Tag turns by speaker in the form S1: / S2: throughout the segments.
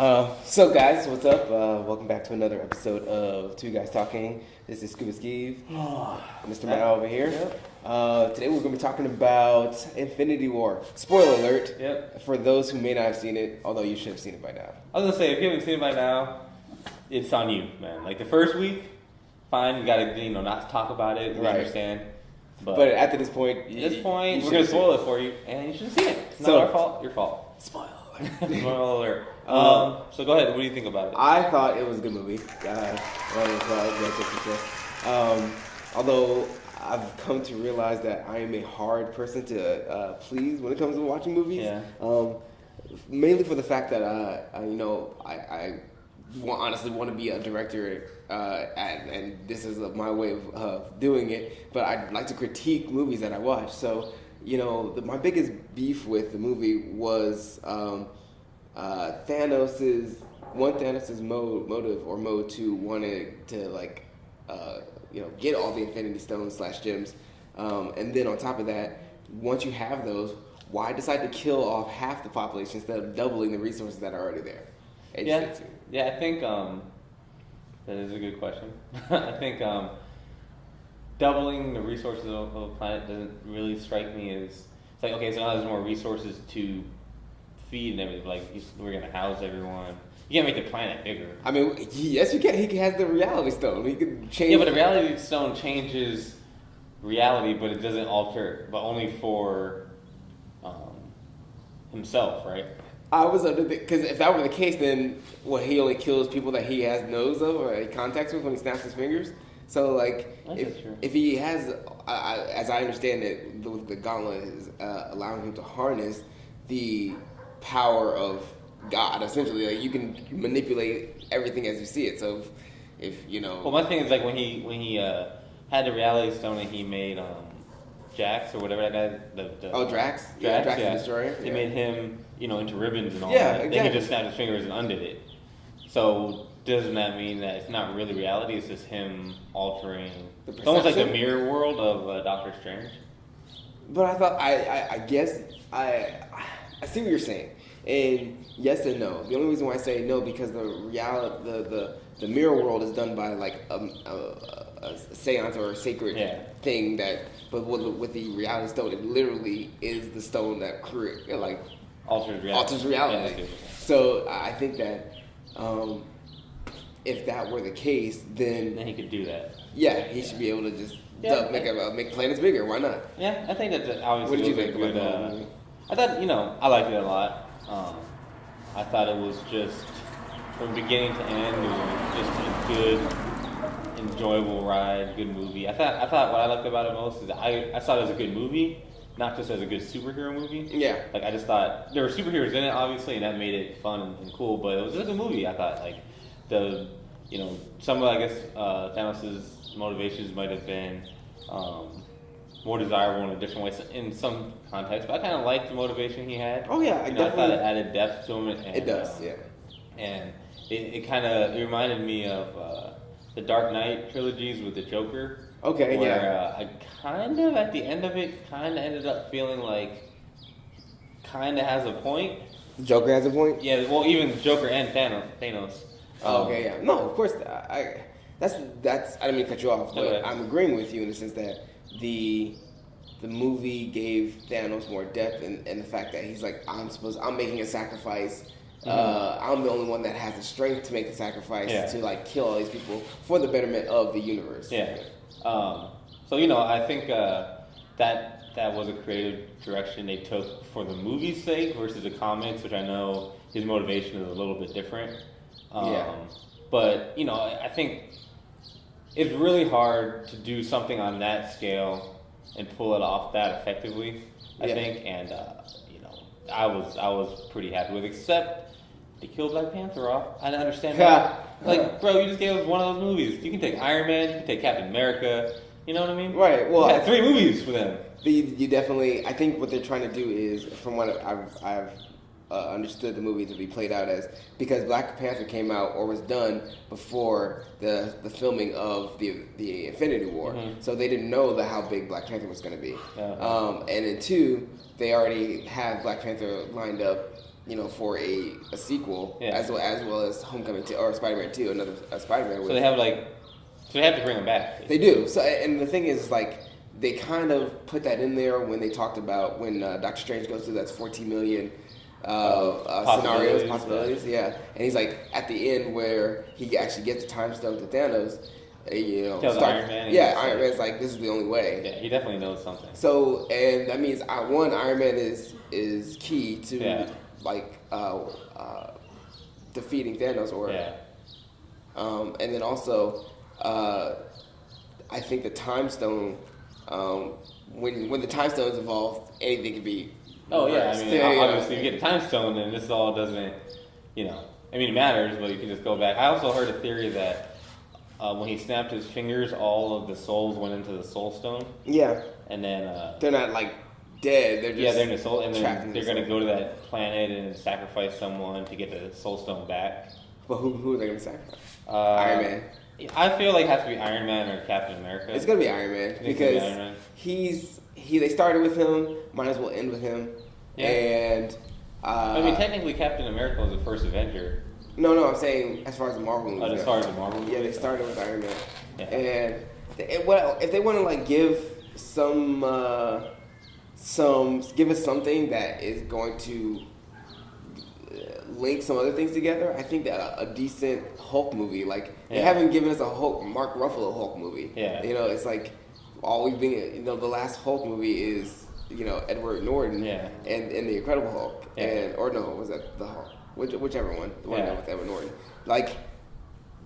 S1: So guys, what's up? Welcome back to another episode of Two Guys Talking. This is ScubaSteve, Mr. Matt over here.
S2: Yep.
S1: Today we're going to be talking about Infinity War. Spoiler alert,
S2: Yep.
S1: for those who may not have seen it, although you should have seen it by now.
S2: I was gonna say, if you haven't seen it by now, it's on you, man. Like the first week, fine, you gotta not talk about it. We
S1: Right.
S2: understand.
S1: But at this point,
S2: we're gonna spoil it for you, and you should have seen it. It's not our fault. Your fault.
S1: Spoiler alert.
S2: Spoiler alert. So go ahead. What do you think about it?
S1: I thought it was a good movie. Although I've come to realize that I am a hard person to please when it comes to watching movies.
S2: Yeah.
S1: Mainly for the fact that I honestly want to be a director, and this is my way of doing it. But I like to critique movies that I watch. So my biggest beef with the movie was Thanos's motive or mode to wanted to get all the Infinity Stones / gems, and then on top of that, once you have those, why decide to kill off half the population instead of doubling the resources that are already there?
S2: I think that is a good question. I think doubling the resources of a planet doesn't really strike me as it's like, okay, so now there's more resources to feed and everything. Like we're gonna house everyone. You can't make the planet bigger.
S1: I mean, yes, you can. He has the reality stone. He could change.
S2: Yeah, but the reality stone changes reality, but it doesn't alter. But only for himself, right?
S1: I was under because if that were the case, then he only kills people that he has knows of or he contacts with when he snaps his fingers. So if he has, as I understand it, the gauntlet is allowing him to harness the power of God. Essentially, like you can manipulate everything as you see it. So if
S2: Well, my thing is like when he had the reality stone and he made Jax or whatever that guy.
S1: Drax.
S2: Drax,
S1: Drax the Destroyer.
S2: He made him into ribbons and all
S1: Yeah,
S2: that.
S1: exactly.
S2: Then he just snapped his fingers and undid it. So doesn't that mean that it's not really reality? It's just him altering. It's almost like the mirror world of Doctor Strange.
S1: But I thought I guess I see what you're saying, and yes and no. The only reason why I say no because the reality the mirror world is done by like a seance or a sacred thing but with the reality stone, it literally is the stone that alters reality.
S2: Yeah,
S1: So I think that if that were the case, then
S2: he could do that.
S1: Yeah, he should be able to just make planets bigger. Why not?
S2: Yeah, I think that obviously.
S1: What did you think about that movie?
S2: I thought I liked it a lot. I thought it was just from beginning to end, it was just a good, enjoyable ride, good movie. I thought what I liked about it most is I saw it as a good movie, not just as a good superhero movie.
S1: Yeah.
S2: Like I just thought there were superheroes in it, obviously, and that made it fun and cool. But it was just a movie. I thought some of Thanos' motivations might have been more desirable in a different way in some context, but I kind of liked the motivation he had.
S1: Oh yeah,
S2: I thought it added depth to him. And,
S1: it does, yeah.
S2: And it reminded me of the Dark Knight trilogies with the Joker.
S1: Okay,
S2: where, I kind of at the end of it ended up feeling like kind of has a point.
S1: Joker has a point.
S2: Yeah, well, even Joker and Thanos.
S1: Okay, yeah. No, of course. That's. I didn't mean to cut you off, but
S2: Okay.
S1: I'm agreeing with you in the sense that the movie gave Thanos more depth, and the fact that he's like, I'm making a sacrifice. I'm the only one that has the strength to make the sacrifice to kill all these people for the betterment of the universe.
S2: Yeah. So I think that was a creative direction they took for the movie's sake versus the comics, which I know his motivation is a little bit different. But I think it's really hard to do something on that scale and pull it off that effectively. I think, and I was pretty happy with it, except they killed Black Panther off. I didn't understand that. Like, bro, you just gave us one of those movies. You can take Iron Man, you can take Captain America. You know what I mean?
S1: Right. Well,
S2: you had 3 movies for them.
S1: You definitely. I think what they're trying to do is, from what I've understood the movie to be played out as, because Black Panther came out or was done before the filming of the Infinity War, so they didn't know how big Black Panther was going to be. And then 2, they already had Black Panther lined up for a sequel as well as Homecoming 2 or Spider-Man 2, another Spider-Man.
S2: So they have to bring him back.
S1: They do. So, and the thing is, like, they kind of put that in there when they talked about when Doctor Strange goes through that's 14 million possibilities. Yeah, and he's like at the end where he actually gets the time stone to Thanos.
S2: Iron Man.
S1: Iron Man's like, this is the only way.
S2: Yeah, he definitely knows something.
S1: So, and that means Iron Man is key to defeating Thanos, and then also, I think the time stone. When the time stone is involved, anything can be.
S2: Oh yeah, I mean, obviously, if you get a time stone, then this all doesn't, it matters, but you can just go back. I also heard a theory that when he snapped his fingers, all of the souls went into the soul stone. Yeah. And then
S1: they're not like dead. They're just
S2: they're in the soul, and then they're going to go to that planet and sacrifice someone to get the soul stone back.
S1: But who are they going to sacrifice? Iron Man.
S2: I feel like it has to be Iron Man or Captain America.
S1: It's gonna be Iron Man because they started with him. Might as well end with him. Yeah. And
S2: technically, Captain America was the first Avenger.
S1: No, I'm saying as far as the Marvel movies.
S2: As far as the Marvel movies.
S1: Yeah, they started with Iron Man. Yeah. And if they want to like give give us something that is going to link some other things together, I think that a decent Hulk movie, like they haven't given us a Mark Ruffalo Hulk movie. Yeah. It's like all we've been, the last Hulk movie is, Edward Norton and the Incredible Hulk. Yeah. Was that the Hulk? Whichever one, the one with Edward Norton. Like,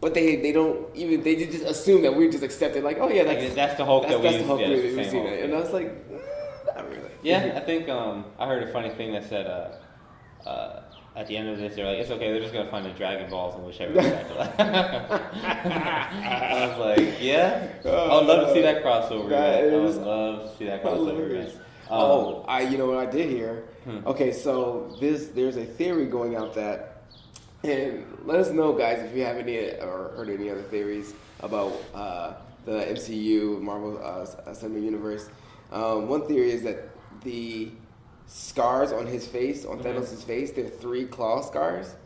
S1: but they don't even, they just assume that we're just accepted, like, oh yeah,
S2: that's the Hulk we've
S1: seen. And I was like, not really.
S2: Yeah, I think I heard a funny thing that said at the end of this, they're like, it's okay, they're just going to find the Dragon Balls and wish everyone back to life. I was like, yeah, I would love to see that crossover. I would love to see that crossover again.
S1: You know what I did hear? Okay, so there's a theory going out that, and let us know, guys, if you have any or heard any other theories about the MCU, Marvel Cinematic Universe. One theory is that the scars on his face, on Thanos' face, they're 3 claw scars,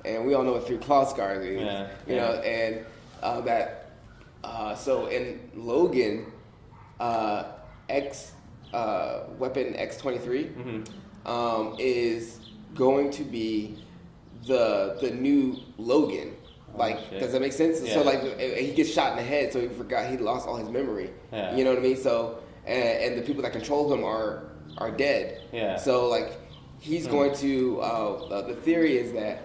S1: and we all know what 3 claw scars is. And so in Logan, Weapon X-23 is going to be the new Logan. Does that make sense? Yeah. So he gets shot in the head, so he lost all his memory. Yeah. You know what I mean? So and the people that control him are dead. Yeah. So he's going to. The theory is that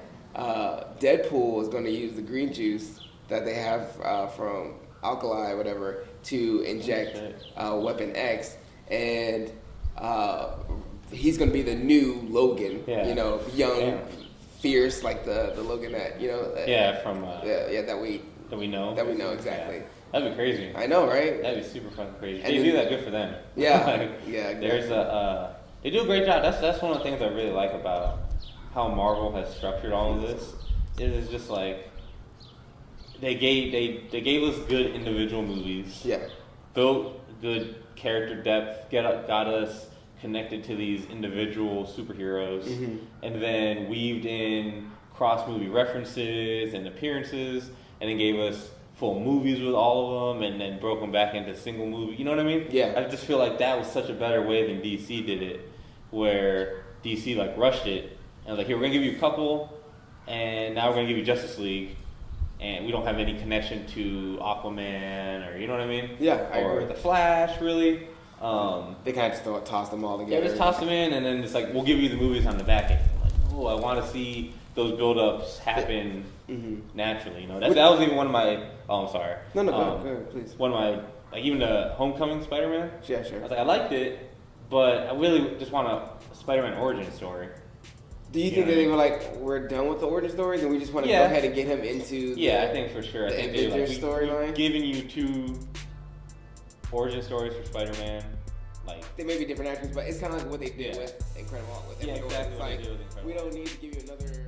S1: Deadpool is going to use the green juice that they have from Alkali or whatever to inject Weapon X, and he's going to be the new Logan. Yeah. Young, fierce, like the Logan that that we know exactly.
S2: Yeah. That'd be crazy.
S1: I know, right?
S2: That'd be super fucking crazy. They do that good for them.
S1: Yeah. Yeah. Exactly.
S2: They do a great job. That's one of the things I really like about how Marvel has structured all of this. It is just like they gave us good individual movies. Yeah. Built good character depth. Got us connected to these individual superheroes, and then weaved in cross movie references and appearances, and then gave us full movies with all of them, and then broke them back into single movie. You know what I mean? Yeah. I just feel like that was such a better way than DC did it, where DC rushed it and here, we're gonna give you a couple, and now we're gonna give you Justice League, and we don't have any connection to Aquaman or, you know what I mean? Yeah, I agree. The Flash, really.
S1: They kind of just toss them all together.
S2: Yeah, just toss them in, and then it's we'll give you the movies on the back end. I want to see those build-ups happen naturally. That was even one of my. Oh, I'm sorry.
S1: No, go ahead, please.
S2: One of my, even the Homecoming Spider-Man.
S1: Yeah, sure.
S2: I was I liked it, but I really just want a Spider-Man origin story.
S1: Do you think that they were we're done with the origin stories, and we just want to go ahead and get him into?
S2: I think for sure.
S1: The Avengers storyline.
S2: Giving you 2 origin stories for Spider-Man.
S1: They may be different actors, but it's kind of what they did with Incredible Hulk. Exactly. We don't need to give you another